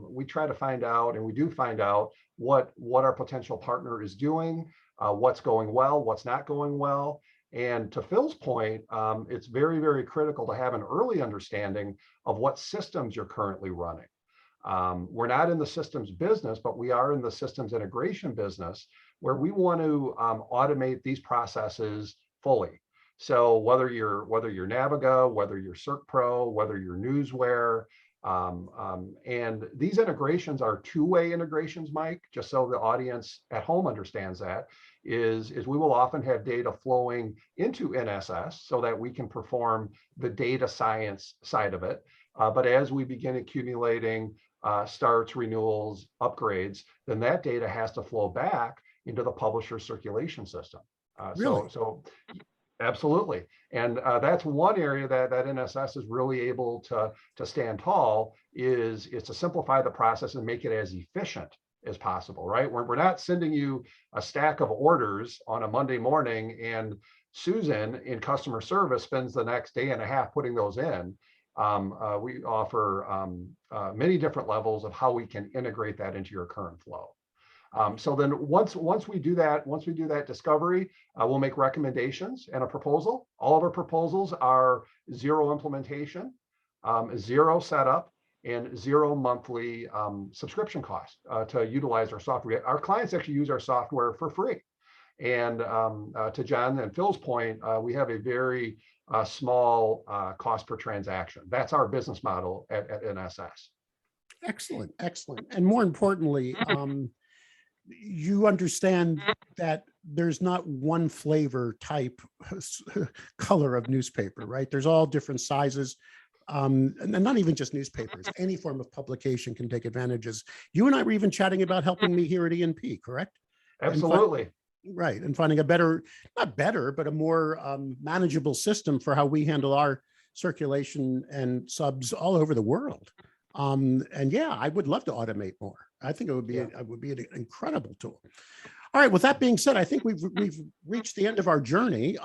we try to find out, and we do find out what our potential partner is doing, what's going well, what's not going well. And to Phil's point, it's very, very critical to have an early understanding of what systems you're currently running. We're not in the systems business, but we are in the systems integration business, where we want to automate these processes fully. So whether you're Naviga, whether you're CircPro, whether you're Newsware, and these integrations are two-way integrations, Mike, just so the audience at home understands that, is we will often have data flowing into NSS so that we can perform the data science side of it. But as we begin accumulating starts, renewals, upgrades, then that data has to flow back into the publisher circulation system. Really? So absolutely. And that's one area that NSS is really able to stand tall, is to simplify the process and make it as efficient as possible, right? We're not sending you a stack of orders on a Monday morning and Susan in customer service spends the next day and a half putting those in. We offer many different levels of how we can integrate that into your current flow. So then once we do that discovery, we'll make recommendations and a proposal. All of our proposals are 0 implementation, 0 setup, and 0 monthly subscription cost to utilize our software. Our clients actually use our software for free. And to John and Phil's point, we have a very small cost per transaction. That's our business model at NSS. Excellent. And more importantly, you understand that there's not one flavor, type, color of newspaper, right? There's all different sizes. And not even just newspapers, any form of publication can take advantages. You and I were even chatting about helping me here at E&P, correct? Absolutely. Right. And finding a better, not better, but a more manageable system for how we handle our circulation and subs all over the world. And yeah, I would love to automate more. I think it would be an incredible tool. All right. With that being said, I think we've reached the end of our journey.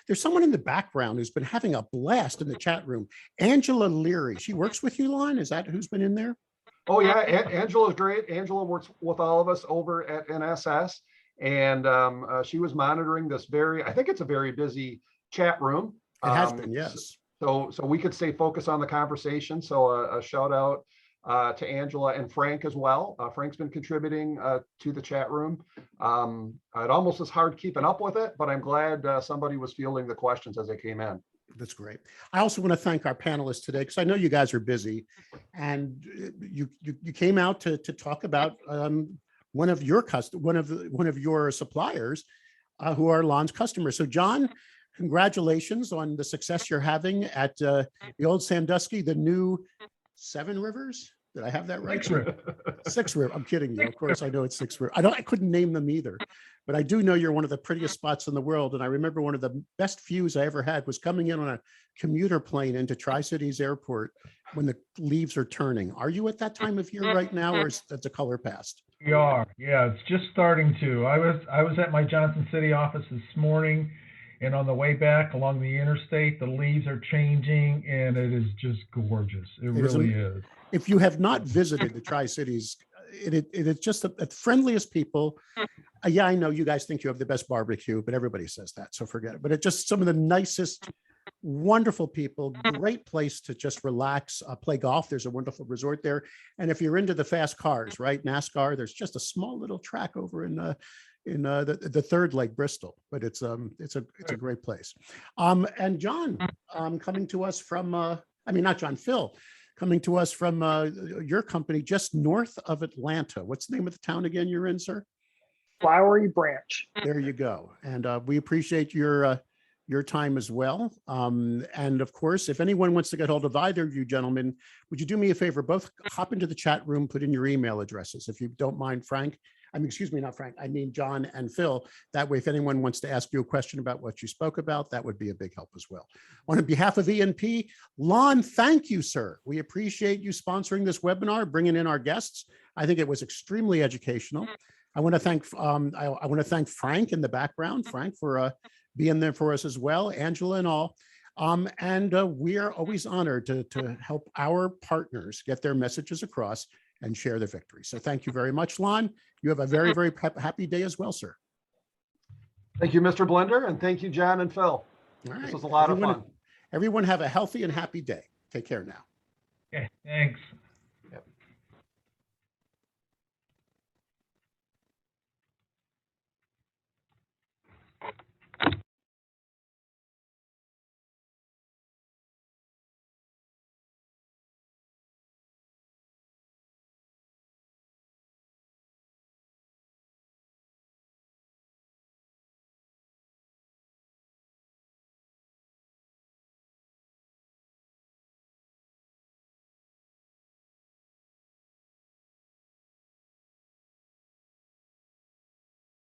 There's someone in the background who's been having a blast in the chat room. Angela Leary. She works with you, Lon. Is that who's been in there? Oh yeah, Angela is great. Angela works with all of us over at NSS, and she was monitoring this I think it's a very busy chat room. It has been, yes. So we could stay focused on the conversation. So a shout out to Angela and Frank as well. Frank's been contributing to the chat room. It almost is hard keeping up with it, but I'm glad somebody was fielding the questions as they came in. That's great. I also want to thank our panelists today, because I know you guys are busy, and you came out to talk about one of your suppliers who are Lon's customers. So John, congratulations on the success you're having at the old Sandusky, the new 7 rivers. Did I have that right? Six River. 6 River. I'm kidding you. Of course, I know it's 6 River. I couldn't name them either, but I do know you're one of the prettiest spots in the world. And I remember one of the best views I ever had was coming in on a commuter plane into Tri-Cities Airport when the leaves are turning. Are you at that time of year right now, or is that the color past? We are. Yeah, it's just starting to. I was at my Johnson City office this morning, and on the way back along the interstate, the leaves are changing, and it is just gorgeous. It really is. If you have not visited the Tri-Cities, it is just the friendliest people. Yeah, I know you guys think you have the best barbecue, but everybody says that, so forget it. But it's just some of the nicest, wonderful people, great place to just relax, play golf. There's a wonderful resort there. And if you're into the fast cars, right, NASCAR, there's just a small little track over in the third Lake Bristol, but it's a great place. And John, coming to us from, not John, Phil, coming to us from your company just north of Atlanta. What's the name of the town again you're in, sir? Flowery Branch. There you go. And we appreciate your time as well. And of course, if anyone wants to get hold of either of you gentlemen, would you do me a favor? Both hop into the chat room, put in your email addresses. If you don't mind, Frank, excuse me, not Frank, I mean John and Phil. That way, if anyone wants to ask you a question about what you spoke about, that would be a big help as well. On behalf of E&P, Lon, thank you, sir. We appreciate you sponsoring this webinar, bringing in our guests. I think it was extremely educational. I want to thank I want to thank Frank in the background, Frank, for being there for us as well, Angela and all. And we are always honored to help our partners get their messages across and share their victory. So thank you very much, Lon. You have a very, very happy day as well, sir. Thank you, Mr. Blender, and thank you, John and Phil. All right. This was a lot of fun. Everyone have a healthy and happy day. Take care now. Okay, thanks.